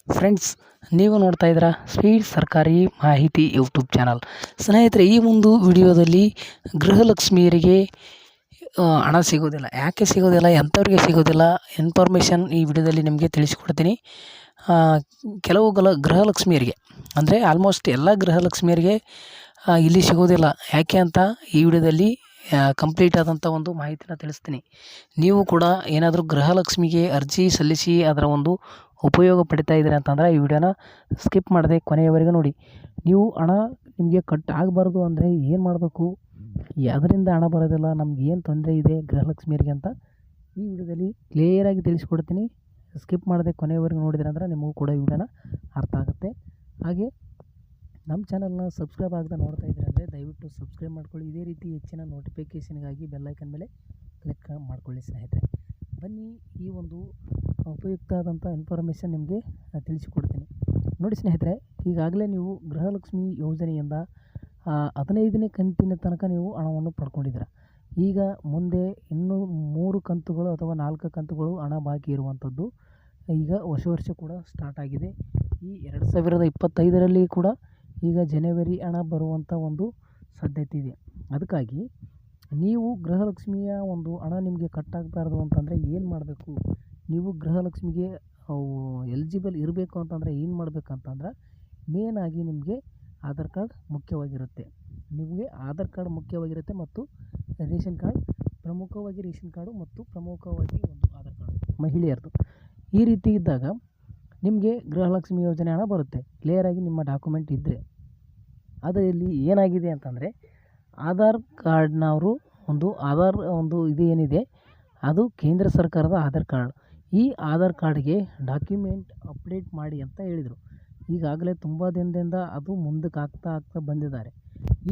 Friends, ನೀವು ನೋಡ್ತಾ ಇದ್ದೀರಾ ಸ್ಪೀಡ್ ಸರ್ಕಾರಿ ಮಾಹಿತಿ ಯೂಟ್ಯೂಬ್ ಚಾನಲ್. ಸ್ನೇಹಿತರೆ, ಈ ಒಂದು ವಿಡಿಯೋದಲ್ಲಿ ಗೃಹಲಕ್ಷ್ಮಿಯರಿಗೆ ಹಣ ಸಿಗೋದಿಲ್ಲ. ಯಾಕೆ ಸಿಗೋದಿಲ್ಲ, ಎಂಥವ್ರಿಗೆ ಸಿಗೋದಿಲ್ಲ, ಇನ್ಫಾರ್ಮೇಷನ್ ಈ ವಿಡಿಯೋದಲ್ಲಿ ನಿಮಗೆ ತಿಳಿಸಿಕೊಡ್ತೀನಿ. ಕೆಲವು ಗೃಹಲಕ್ಷ್ಮಿಯರಿಗೆ ಅಂದರೆ ಆಲ್ಮೋಸ್ಟ್ ಎಲ್ಲ ಗೃಹಲಕ್ಷ್ಮಿಯರಿಗೆ ಇಲ್ಲಿ ಸಿಗೋದಿಲ್ಲ. ಯಾಕೆ ಅಂತ ಈ ವಿಡಿಯೋದಲ್ಲಿ ಕಂಪ್ಲೀಟ್ ಆದಂಥ ಒಂದು ಮಾಹಿತಿನ ತಿಳಿಸ್ತೀನಿ. ನೀವು ಕೂಡ ಏನಾದರೂ ಗೃಹಲಕ್ಷ್ಮಿಗೆ ಅರ್ಜಿ ಸಲ್ಲಿಸಿ ಅದರ ಒಂದು ಉಪಯೋಗ ಪಡಿತಾ ಇದ್ದೀರಾ ಅಂತಂದರೆ ಈ ವಿಡಿಯೋನ ಸ್ಕಿಪ್ ಮಾಡದೆ ಕೊನೆಯವರೆಗೂ ನೋಡಿ. ನೀವು ಹಣ ನಿಮಗೆ ಕಟ್ ಆಗಬಾರ್ದು ಅಂದರೆ ಏನು ಮಾಡಬೇಕು, ಅದರಿಂದ ಹಣ ಬರೋದಿಲ್ಲ, ನಮ್ಗೆ ಏನು ತೊಂದರೆ ಇದೆ ಗೃಹಲಕ್ಷ್ಮಿಯರಿಗೆ ಅಂತ ಈ ವಿಡಿಯೋದಲ್ಲಿ ಕ್ಲಿಯರಾಗಿ ತಿಳಿಸ್ಕೊಡ್ತೀನಿ. ಸ್ಕಿಪ್ ಮಾಡದೆ ಕೊನೆಯವರೆಗೂ ನೋಡಿದ್ರೆ ಅಂದರೆ ನಿಮಗೂ ಕೂಡ ಈ ವಿಡಿಯೋನ ಅರ್ಥ ಆಗುತ್ತೆ. ಹಾಗೆ ನಮ್ಮ ಚಾನಲ್ನ ಸಬ್ಸ್ಕ್ರೈಬ್ ಆಗದೆ ನೋಡ್ತಾ ಇದ್ದೀರಾ ಅಂದರೆ ದಯವಿಟ್ಟು ಸಬ್ಸ್ಕ್ರೈಬ್ ಮಾಡ್ಕೊಳ್ಳಿ. ಇದೇ ರೀತಿ ಹೆಚ್ಚಿನ ನೋಟಿಫಿಕೇಷನ್ಗಾಗಿ ಬೆಲ್ಲೈಕನ್ ಮೇಲೆ ಕ್ಲಿಕ್ ಮಾಡ್ಕೊಳ್ಳಿ. ಸ್ನೇಹಿತರೆ, ಬನ್ನಿ ಈ ಒಂದು ಉಪಯುಕ್ತ ಆದಂಥ ಇನ್ಫಾರ್ಮೇಷನ್ ನಿಮಗೆ ತಿಳಿಸಿಕೊಡ್ತೀನಿ. ನೋಡಿ ಸ್ನೇಹಿತರೆ, ಈಗಾಗಲೇ ನೀವು ಗೃಹಲಕ್ಷ್ಮಿ ಯೋಜನೆಯಿಂದ 15ನೇ ಕಂತಿನ ತನಕ ನೀವು ಹಣವನ್ನು ಪಡ್ಕೊಂಡಿದ್ದೀರ. ಈಗ ಮುಂದೆ ಇನ್ನೂ 3 ಕಂತುಗಳು ಅಥವಾ 4 ಕಂತುಗಳು ಹಣ ಬಾಕಿ ಇರುವಂಥದ್ದು. ಈಗ ಹೊಸ ವರ್ಷ ಕೂಡ ಸ್ಟಾರ್ಟ್ ಆಗಿದೆ. ಈ 2025ರಲ್ಲಿ ಕೂಡ ಈಗ ಜನವರಿ ಹಣ ಬರುವಂಥ ಒಂದು ಸಾಧ್ಯತೆ ಇದೆ. ಅದಕ್ಕಾಗಿ ನೀವು ಗೃಹಲಕ್ಷ್ಮಿಯ ಒಂದು ಹಣ ನಿಮಗೆ ಕಟ್ಟಾಗಬಾರ್ದು ಅಂತಂದರೆ ಏನು ಮಾಡಬೇಕು, ನೀವು ಗೃಹಲಕ್ಷ್ಮಿಗೆ ಎಲಿಜಿಬಲ್ ಇರಬೇಕು ಅಂತಂದರೆ ಏನು ಮಾಡಬೇಕಂತಂದ್ರೆ ಮೇನಾಗಿ ನಿಮಗೆ ಆಧಾರ್ ಕಾರ್ಡ್ ಮುಖ್ಯವಾಗಿರುತ್ತೆ. ನಿಮಗೆ ಆಧಾರ್ ಕಾರ್ಡ್ ಮುಖ್ಯವಾಗಿರುತ್ತೆ ಮತ್ತು ರೇಷನ್ ಕಾರ್ಡ್, ಪ್ರಮುಖವಾಗಿ ರೇಷನ್ ಕಾರ್ಡು ಮತ್ತು ಪ್ರಮುಖವಾಗಿ ಒಂದು ಆಧಾರ್ ಕಾರ್ಡು ಮಹಿಳೆಯರದು. ಈ ರೀತಿ ಇದ್ದಾಗ ನಿಮಗೆ ಗೃಹಲಕ್ಷ್ಮಿ ಯೋಜನೆ ಹಣ ಬರುತ್ತೆ. ಕ್ಲಿಯರಾಗಿ ನಿಮ್ಮ ಡಾಕ್ಯುಮೆಂಟ್ ಇದ್ದರೆ. ಅದರಲ್ಲಿ ಏನಾಗಿದೆ ಅಂತಂದರೆ ಆಧಾರ್ ಕಾರ್ಡ್ನವರು ಒಂದು ಇದು ಏನಿದೆ ಅದು ಕೇಂದ್ರ ಸರ್ಕಾರದ ಆಧಾರ್ ಕಾರ್ಡ್. ಈ ಆಧಾರ್ ಕಾರ್ಡ್ಗೆ ಡಾಕ್ಯುಮೆಂಟ್ ಅಪ್ಡೇಟ್ ಮಾಡಿ ಅಂತ ಹೇಳಿದರು. ಈಗಾಗಲೇ ತುಂಬ ದಿನದಿಂದ ಅದು ಮುಂದಕ್ಕೆ ಆಗ್ತಾ ಬಂದಿದ್ದಾರೆ.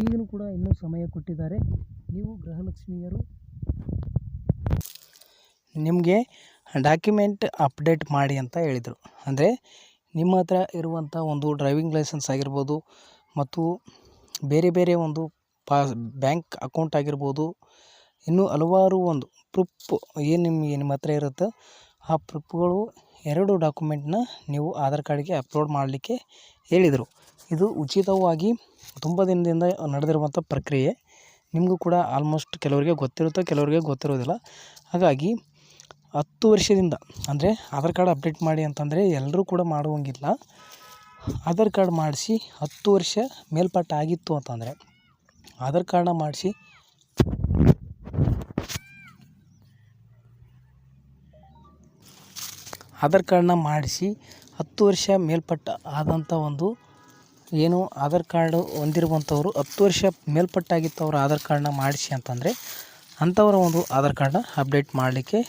ಈಗಲೂ ಕೂಡ ಇನ್ನೂ ಸಮಯ ಕೊಟ್ಟಿದ್ದಾರೆ. ನೀವು ಗೃಹಲಕ್ಷ್ಮಿಯರು ನಿಮಗೆ ಡಾಕ್ಯುಮೆಂಟ್ ಅಪ್ಡೇಟ್ ಮಾಡಿ ಅಂತ ಹೇಳಿದರು. ಅಂದರೆ ನಿಮ್ಮ ಹತ್ರ ಇರುವಂಥ ಒಂದು ಡ್ರೈವಿಂಗ್ ಲೈಸೆನ್ಸ್ ಆಗಿರ್ಬೋದು ಮತ್ತು ಬೇರೆ ಒಂದು ಬ್ಯಾಂಕ್ ಅಕೌಂಟ್ ಆಗಿರ್ಬೋದು, ಇನ್ನೂ ಹಲವಾರು ಒಂದು ಪ್ರೂಫ್ ಏನು ನಿಮ್ಮ ಹತ್ರ ಇರುತ್ತೆ ಆ ಪ್ರೂಫ್ಗಳು 2 ಡಾಕ್ಯುಮೆಂಟ್ನ ನೀವು ಆಧಾರ್ ಕಾರ್ಡ್ಗೆ ಅಪ್ಲೋಡ್ ಮಾಡಲಿಕ್ಕೆ ಹೇಳಿದರು. ಇದು ಉಚಿತವಾಗಿ ತುಂಬ ದಿನದಿಂದ ನಡೆದಿರುವಂಥ ಪ್ರಕ್ರಿಯೆ. ನಿಮಗೂ ಕೂಡ ಆಲ್ಮೋಸ್ಟ್ ಕೆಲವರಿಗೆ ಗೊತ್ತಿರುತ್ತೆ, ಕೆಲವರಿಗೆ ಗೊತ್ತಿರೋದಿಲ್ಲ. ಹಾಗಾಗಿ 10 ವರ್ಷದಿಂದ ಅಂದರೆ ಆಧಾರ್ ಕಾರ್ಡ್ ಅಪ್ಡೇಟ್ ಮಾಡಿ ಅಂತಂದರೆ ಎಲ್ಲರೂ ಕೂಡ ಮಾಡುವಂಗಿಲ್ಲ. ಆಧಾರ್ ಕಾರ್ಡ್ ಮಾಡಿಸಿ 10 ವರ್ಷ ಮೇಲ್ಪಟ್ಟು ಆಗಿತ್ತು ಅಂತಂದರೆ ಆಧಾರ್ ಕಾರ್ಡನ್ನ ಮಾಡಿಸಿ ಆಧಾರ್ ಕಾರ್ಡನ್ನ ಮಾಡಿಸಿ 10 ವರ್ಷ ಮೇಲ್ಪಟ್ಟು ಆದಂಥ ಒಂದು ಏನು ಆಧಾರ್ ಕಾರ್ಡು ಹೊಂದಿರುವಂಥವ್ರು 10 ವರ್ಷ ಮೇಲ್ಪಟ್ಟಾಗಿತ್ತು ಅವರ ಆಧಾರ್ ಕಾರ್ಡನ್ನ ಮಾಡಿಸಿ ಅಂತಂದರೆ ಅಂಥವರ ಒಂದು ಆಧಾರ್ ಕಾರ್ಡನ್ನ ಅಪ್ಡೇಟ್ ಮಾಡಲಿಕ್ಕೆ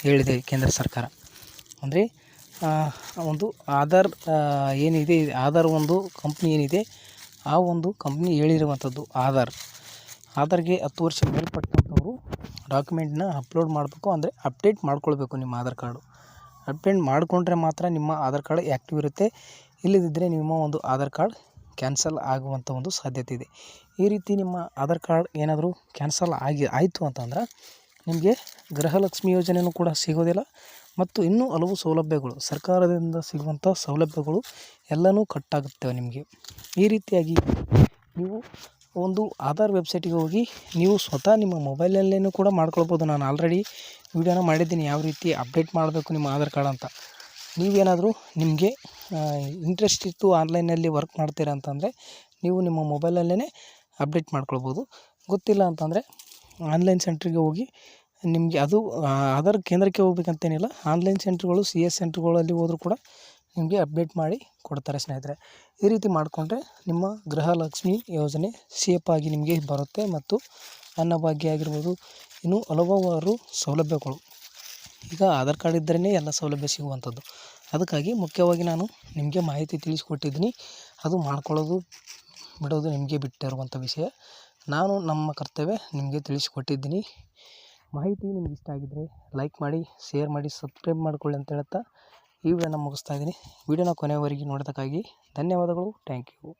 ಹೇಳಿದೆ ಕೇಂದ್ರ ಸರ್ಕಾರ. ಅಂದರೆ ಒಂದು ಆಧಾರ್ ಏನಿದೆ, ಆಧಾರ್ ಒಂದು ಕಂಪ್ನಿ ಏನಿದೆ ಆ ಒಂದು ಕಂಪ್ನಿ ಹೇಳಿರುವಂಥದ್ದು ಆಧಾರ್ಗೆ 10 ವರ್ಷ ಮೇಲ್ಪಟ್ಟಂಥವರು ಡಾಕ್ಯುಮೆಂಟ್ನ ಅಪ್ಲೋಡ್ ಮಾಡಬೇಕು. ಅಂದರೆ ಅಪ್ಡೇಟ್ ಮಾಡ್ಕೊಳ್ಬೇಕು. ನಿಮ್ಮ ಆಧಾರ್ ಕಾರ್ಡು ಅಪ್ಡೇಟ್ ಮಾಡಿಕೊಂಡ್ರೆ ಮಾತ್ರ ನಿಮ್ಮ ಆಧಾರ್ ಕಾರ್ಡ್ ಆ್ಯಕ್ಟಿವ್ ಇರುತ್ತೆ. ಇಲ್ಲದಿದ್ದರೆ ನಿಮ್ಮ ಒಂದು ಆಧಾರ್ ಕಾರ್ಡ್ ಕ್ಯಾನ್ಸಲ್ ಆಗುವಂಥ ಒಂದು ಸಾಧ್ಯತೆ ಇದೆ. ಈ ರೀತಿ ನಿಮ್ಮ ಆಧಾರ್ ಕಾರ್ಡ್ ಏನಾದರೂ ಕ್ಯಾನ್ಸಲ್ ಆಯಿತು ಅಂತಂದ್ರೆ ನಿಮಗೆ ಗೃಹಲಕ್ಷ್ಮಿ ಯೋಜನೆಯೂ ಕೂಡ ಸಿಗೋದಿಲ್ಲ ಮತ್ತು ಇನ್ನೂ ಹಲವು ಸೌಲಭ್ಯಗಳು ಸರ್ಕಾರದಿಂದ ಸಿಗುವಂಥ ಸೌಲಭ್ಯಗಳು ಎಲ್ಲನೂ ಕಟ್ಟಾಗುತ್ತವೆ ನಿಮಗೆ. ಈ ರೀತಿಯಾಗಿ ನೀವು ಒಂದು ಆಧಾರ್ ವೆಬ್ಸೈಟಿಗೆ ಹೋಗಿ ನೀವು ಸ್ವತಃ ನಿಮ್ಮ ಮೊಬೈಲಲ್ಲೇನೂ ಕೂಡ ಮಾಡ್ಕೊಳ್ಬೋದು. ನಾನು ಆಲ್ರೆಡಿ ವಿಡಿಯೋನ ಮಾಡಿದ್ದೀನಿ ಯಾವ ರೀತಿ ಅಪ್ಡೇಟ್ ಮಾಡಬೇಕು ನಿಮ್ಮ ಆಧಾರ್ ಕಾರ್ಡ್ ಅಂತ. ನೀವೇನಾದರೂ ನಿಮಗೆ ಇಂಟ್ರೆಸ್ಟ್ ಇತ್ತು ಆನ್ಲೈನಲ್ಲಿ ವರ್ಕ್ ಮಾಡ್ತೀರಾ ಅಂತಂದರೆ ನೀವು ನಿಮ್ಮ ಮೊಬೈಲಲ್ಲೇ ಅಪ್ಡೇಟ್ ಮಾಡ್ಕೊಳ್ಬೋದು. ಗೊತ್ತಿಲ್ಲ ಅಂತಂದರೆ ಆನ್ಲೈನ್ ಸೆಂಟ್ರಿಗೆ ಹೋಗಿ ನಿಮಗೆ ಅದು ಆಧಾರ್ ಕೇಂದ್ರಕ್ಕೆ ಹೋಗ್ಬೇಕಂತೇನಿಲ್ಲ. ಆನ್ಲೈನ್ ಸೆಂಟ್ರ್ಗಳು CS ಸೆಂಟ್ರ್ಗಳಲ್ಲಿ ಹೋದರೂ ಕೂಡ ನಿಮಗೆ ಅಪ್ಡೇಟ್ ಮಾಡಿ ಕೊಡ್ತಾರೆ ಸ್ನೇಹಿತರೆ. ಈ ರೀತಿ ಮಾಡಿಕೊಂಡ್ರೆ ನಿಮ್ಮ ಗೃಹಲಕ್ಷ್ಮಿ ಯೋಜನೆ ಸೇಫ್ ಆಗಿ ನಿಮಗೆ ಬರುತ್ತೆ ಮತ್ತು ಅನ್ನಭಾಗ್ಯ ಆಗಿರ್ಬೋದು, ಇನ್ನೂ ಹಲವಾರು ಸೌಲಭ್ಯಗಳು. ಈಗ ಆಧಾರ್ ಕಾರ್ಡ್ ಇದ್ದರೇ ಎಲ್ಲ ಸೌಲಭ್ಯ ಸಿಗುವಂಥದ್ದು. ಅದಕ್ಕಾಗಿ ಮುಖ್ಯವಾಗಿ ನಾನು ನಿಮಗೆ ಮಾಹಿತಿ ತಿಳಿಸ್ಕೊಟ್ಟಿದ್ದೀನಿ. ಅದು ಮಾಡ್ಕೊಳ್ಳೋದು ಬಿಡೋದು ನಿಮಗೆ ಬಿಟ್ಟಿರುವಂಥ ವಿಷಯ. ನಾನು ನಮ್ಮ ಕರ್ತವ್ಯ ನಿಮಗೆ ತಿಳಿಸ್ಕೊಟ್ಟಿದ್ದೀನಿ. ಮಾಹಿತಿ ನಿಮ್ಗೆ ಇಷ್ಟ ಆಗಿದ್ದರೆ ಲೈಕ್ ಮಾಡಿ, ಶೇರ್ ಮಾಡಿ, ಸಬ್ಸ್ಕ್ರೈಬ್ ಮಾಡ್ಕೊಳ್ಳಿ ಅಂತ ಹೇಳ್ತಾ ಈ ವಿಡಿಯೋನ ಮುಗಿಸ್ತಾ ಇದ್ದೀನಿ. ವಿಡಿಯೋನ ಕೊನೆಯವರೆಗೆ ನೋಡೋದಕ್ಕಾಗಿ ಧನ್ಯವಾದಗಳು. Thank you.